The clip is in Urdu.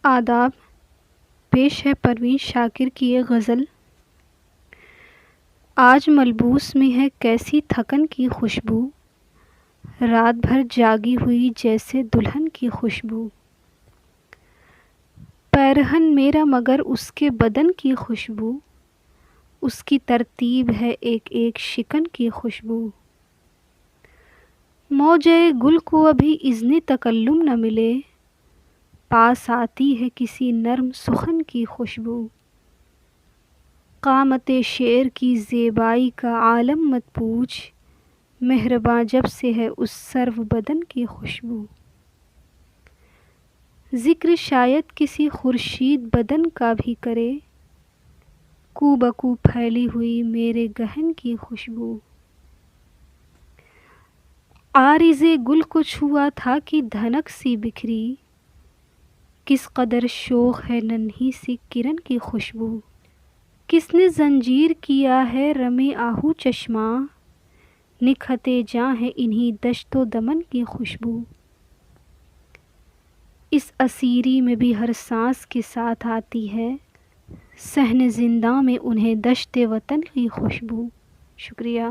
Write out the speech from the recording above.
آداب، پیش ہے پروین شاکر کی یہ غزل۔ آج ملبوس میں ہے کیسی تھکن کی خوشبو، رات بھر جاگی ہوئی جیسے دلہن کی خوشبو۔ پیرہن میرا مگر اس کے بدن کی خوشبو، اس کی ترتیب ہے ایک ایک شکن کی خوشبو۔ موجۂ گل کو ابھی اذن تکلم نہ ملے، پاس آتی ہے کسی نرم سخن کی خوشبو۔ قامت شعر کی زیبائی کا عالم مت پوچھ، مہرباں جب سے ہے اس سرو بدن کی خوشبو۔ ذکر شاید کسی خورشید بدن کا بھی کرے، کو بکو پھیلی ہوئی میرے گہن کی خوشبو۔ عارض گل کو چھوا تھا کہ دھنک سی بکھری، کس قدر شوق ہے ننھی سی کرن کی خوشبو۔ کس نے زنجیر کیا ہے رمے آہو چشماں، نکہتِ جاں ہے انہی دشت و دمن کی خوشبو۔ اس اسیری میں بھی ہر سانس کے ساتھ آتی ہے، صحن زنداں میں انہیں دشت وطن کی خوشبو۔ شکریہ۔